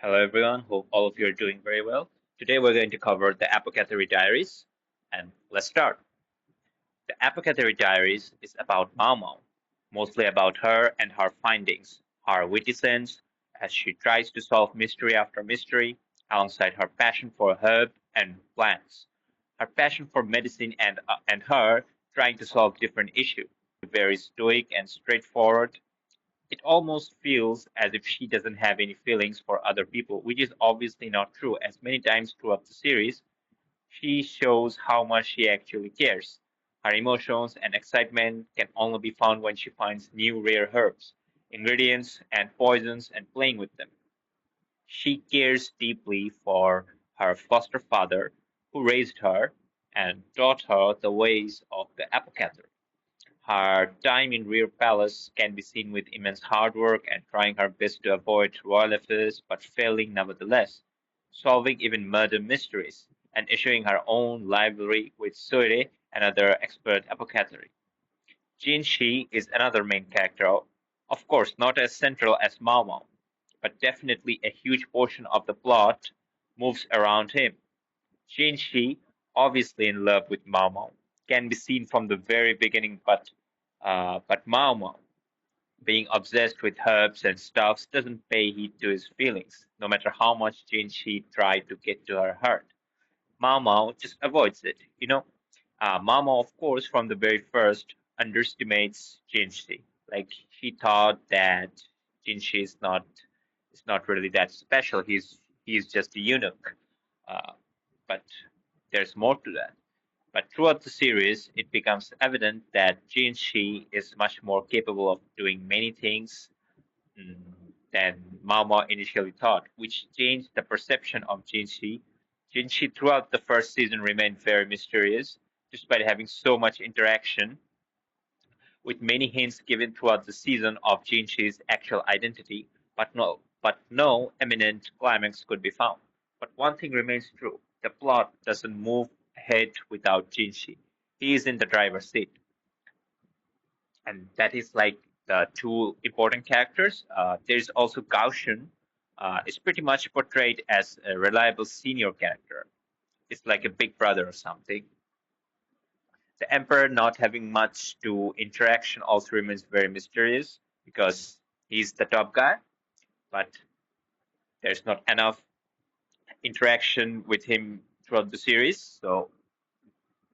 Hello everyone, hope all of you are doing very well. Today we're going to cover the Apothecary Diaries, and let's start. The Apothecary Diaries is about Maomao, mostly about her and her findings, her witty sense as she tries to solve mystery after mystery, alongside her passion for herb and plants, her passion for medicine and her trying to solve different issues. Very stoic and straightforward. It almost feels as if she doesn't have any feelings for other people, which is obviously not true, as many times throughout the series, she shows how much she actually cares. Her emotions and excitement can only be found when she finds new rare herbs, ingredients, and poisons and playing with them. She cares deeply for her foster father, who raised her and taught her the ways of the apothecary. Her time in Rear Palace can be seen with immense hard work and trying her best to avoid royal affairs, but failing nevertheless, solving even murder mysteries, and issuing her own library with Soire, another expert apothecary. Jin Shi is another main character, of course not as central as Mao Mao, but definitely a huge portion of the plot moves around him. Jin Shi, obviously in love with Mao Mao, can be seen from the very beginning, but Mao Mao, being obsessed with herbs and stuffs, doesn't pay heed to his feelings, no matter how much Jin Shi tried to get to her heart. Mao Mao just avoids it, Mao Mao, of course, from the very first, underestimates Jin Shi. Like he thought that Jin Shi is not really that special. He's just a eunuch. Uh, but there's more to that. But throughout the series, it becomes evident that Jinshi is much more capable of doing many things mm, than Mao initially thought, which changed the perception of Jinshi. Jinshi throughout the first season remained very mysterious, despite having so much interaction, with many hints given throughout the season of Jinshi's actual identity, but no eminent climax could be found. But one thing remains true: the plot doesn't move ahead without Jinshi. He is in the driver's seat, and that is like the two important characters. There's also Gaoshen. Is pretty much portrayed as a reliable senior character. It's like a big brother or something. The Emperor not having much to interaction also remains very mysterious because he's the top guy, but there's not enough interaction with him throughout the series, so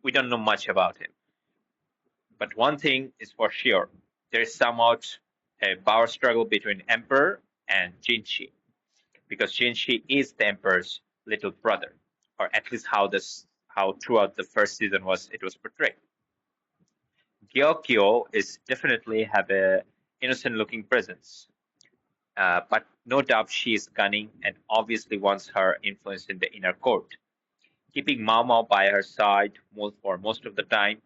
we don't know much about him. But one thing is for sure, there is somewhat a power struggle between Emperor and Jinshi, because Jinshi is the Emperor's little brother, or at least how throughout the first season was portrayed. Gyokyo is definitely have a innocent looking presence, but no doubt she is cunning and obviously wants her influence in the inner court. Keeping Mao Mao by her side for most of the time,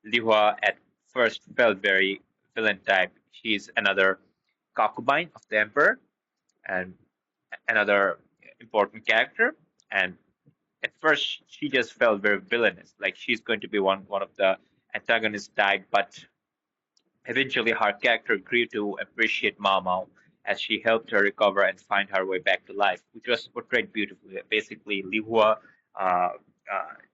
Lihua at first felt very villain type. She is another concubine of the emperor and another important character. And at first, she just felt very villainous, like she's going to be one of the antagonist type. But eventually, her character grew to appreciate Mao Mao as she helped her recover and find her way back to life, which was portrayed beautifully. Basically, Li Hua, uh,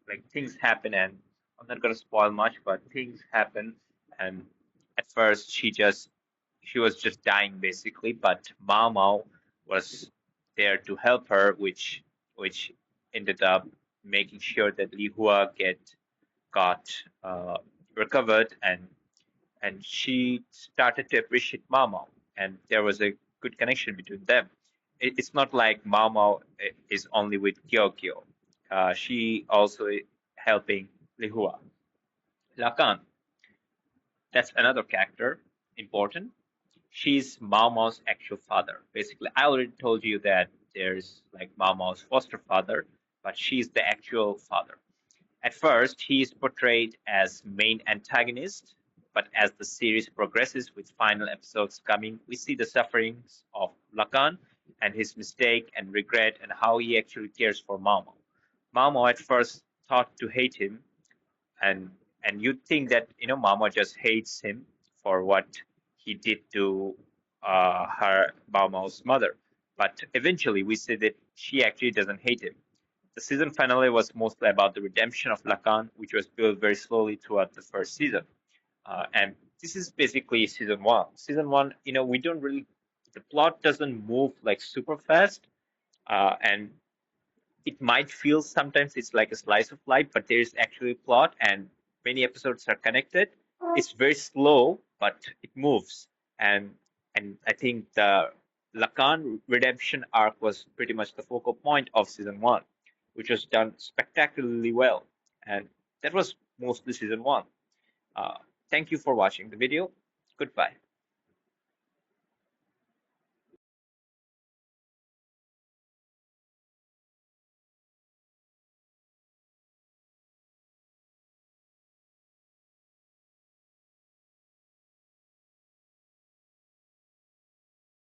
like things happen, and I'm not going to spoil much, but things happen, and at first she was just dying basically, but Mao Mao was there to help her, which ended up making sure that Li Hua got recovered and she started to appreciate Mao, and there was a good connection between them. It's not like Mao is only with Kyokyo. She also helping Lihua. Lakan, that's another character, important. She's Mao's actual father. Basically, I already told you that there's like Mao's foster father, but she's the actual father. At first, he is portrayed as main antagonist, but as the series progresses with final episodes coming, we see the sufferings of Lakan and his mistake and regret and how he actually cares for Mamo. Mamo at first thought to hate him, and you'd think that Mamo just hates him for what he did to her Mamo's mother, but eventually we see that she actually doesn't hate him. The season finale was mostly about the redemption of Lacan, which was built very slowly throughout the first season. And this is basically season one. Season one, we don't really, the plot doesn't move like super fast, and it might feel sometimes it's like a slice of life, but there is actually a plot and many episodes are connected. It's very slow, but it moves. And I think the Lacan redemption arc was pretty much the focal point of season one, which was done spectacularly well. And that was mostly season one. Uh, Thank you for watching the video. Goodbye.